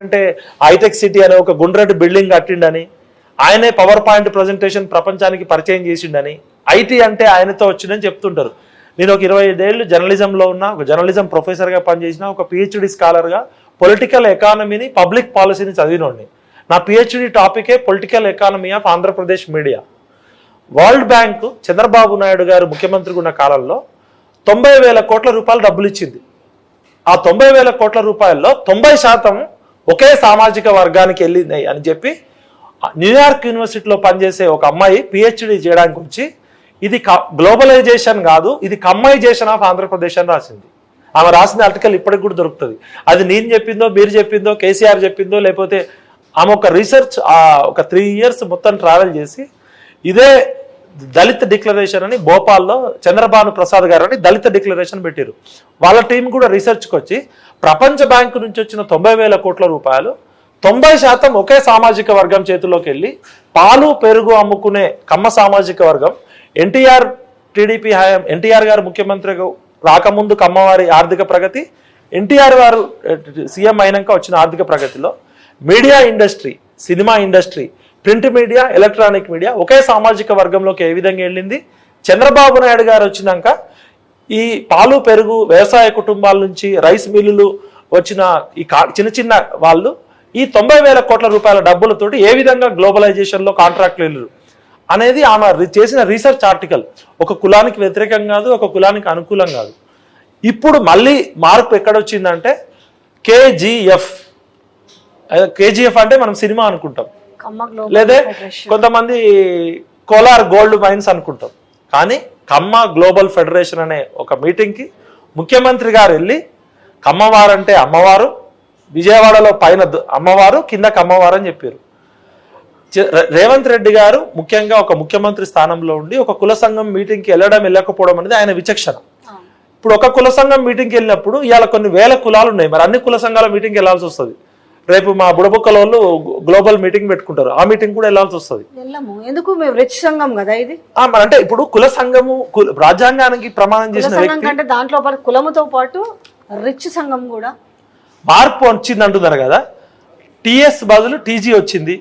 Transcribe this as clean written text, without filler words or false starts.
అంటే hitech city అనే ఒక గుండ్రటి బిల్డింగ్ కట్టిండని, ఆయనే పవర్ పాయింట్ ప్రజెంటేషన్ ప్రపంచానికి పరిచయం చేసిండని, ఐటీ అంటే ఆయనతో వచ్చిందని చెప్తుంటారు. నేను ఒక 25 ఏళ్ళు జర్నలిజంలో ఉన్న, ఒక జర్నలిజం ప్రొఫెసర్గా పనిచేసిన, ఒక పిహెచ్డి స్కాలర్గా పొలిటికల్ ఎకానమీని, పబ్లిక్ పాలసీని చదివినోడిని. నా పిహెచ్డి టాపికే political economy of Andhra Pradesh media. World bank Chandrababu Naidu garu ముఖ్యమంత్రిగా ఉన్న కాలంలో 90,000 కోట్ల రూపాయలు డబ్బులు ఇచ్చింది. ఆ 90,000 కోట్ల రూపాయల్లో 90% ఒకే సామాజిక వర్గానికి వెళ్ళినాయి అని చెప్పి న్యూయార్క్ యూనివర్సిటీలో పనిచేసే ఒక అమ్మాయి పిహెచ్డి చేయడానికి వచ్చి, ఇది గ్లోబలైజేషన్ కాదు, ఇది కమ్మైజేషన్ ఆఫ్ ఆంధ్రప్రదేశ్ అని రాసింది. ఆమె రాసిన ఆర్టికల్ ఇప్పటికి కూడా దొరుకుతుంది. అది నేను చెప్పిందో, మీరు చెప్పిందో, కేసీఆర్ చెప్పిందో, లేకపోతే ఆమె ఒక రీసెర్చ్ ఒక 3 years మొత్తం ట్రావెల్ చేసి ఇదే దళిత డిక్లరేషన్ అని భోపాల్లో చంద్రబాబు ప్రసాద్ గారు అని దళిత డిక్లరేషన్ పెట్టారు. వాళ్ళ టీం కూడా రీసెర్చ్కి వచ్చి ప్రపంచ బ్యాంకు నుంచి వచ్చిన 90,000 కోట్ల రూపాయలు 90% ఒకే సామాజిక వర్గం చేతిలోకి వెళ్ళి పాలు పెరుగు అమ్ముకునే కమ్మ సామాజిక వర్గం, ఎన్టీఆర్ టీడీపీ హయాం, ఎన్టీఆర్ గారు ముఖ్యమంత్రిగా రాకముందు కమ్మవారి ఆర్థిక ప్రగతి, ఎన్టీఆర్ గారు సీఎం అయినాక వచ్చిన ఆర్థిక ప్రగతిలో media industry, cinema industry, print media, electronic media ఒకే సామాజిక వర్గంలోకి ఏ విధంగా వెళ్ళింది. చంద్రబాబు నాయుడు గారు వచ్చినాక ఈ పాలు పెరుగు వ్యవసాయ కుటుంబాల నుంచి రైస్ మిల్లులు వచ్చిన ఈ చిన్న చిన్న వాళ్ళు ఈ 90,000 కోట్ల రూపాయల డబ్బులతోటి ఏ విధంగా గ్లోబలైజేషన్లో కాంట్రాక్ట్లు వెళ్ళరు అనేది ఆమె చేసిన రీసెర్చ్ ఆర్టికల్. ఒక కులానికి వ్యతిరేకం కాదు, ఒక కులానికి అనుకూలం కాదు. ఇప్పుడు మళ్ళీ మార్పు ఎక్కడొచ్చిందంటే కేజీఎఫ్ అంటే మనం సినిమా అనుకుంటాం, లేదా కొంతమంది కోలార్ గోల్డ్ మైన్స్ అనుకుంటాం. కానీ కమ్మ గ్లోబల్ ఫెడరేషన్ అనే ఒక మీటింగ్కి ముఖ్యమంత్రి గారు వెళ్ళి కమ్మవారు అంటే అమ్మవారు, విజయవాడలో పైన అమ్మవారు, కిందకి అమ్మవారు అని చెప్పారు. రేవంత్ రెడ్డి గారు ముఖ్యంగా ఒక ముఖ్యమంత్రి స్థానంలో ఉండి ఒక కుల సంఘం మీటింగ్కి వెళ్ళకపోవడం అనేది ఆయన విచక్షణ. ఇప్పుడు ఒక కుల సంఘం మీటింగ్కి వెళ్ళినప్పుడు ఇవాళ కొన్ని వేల కులాలు ఉన్నాయి, మరి అన్ని కుల సంఘాల మీటింగ్కి వెళ్ళాల్సి వస్తుంది. రేపు మా బుడబుక్కల వాళ్ళు గ్లోబల్ మీటింగ్ పెట్టుకుంటారు, ఆ మీటింగ్ కూడా వెళ్ళాల్సి వస్తుంది. ఎందుకు మేము రిచ్ సంఘం కదా ఇది. అంటే ఇప్పుడు కుల సంఘము రాజ్యాంగానికి ప్రమాణం చేసిన వ్యక్తి అంటే దాంట్లో కులముతో పాటు రిచ్ సంఘం కూడా మార్పు వచ్చింది అంటున్నారు కదా. టిఎస్ బదులు టీజీ వచ్చింది.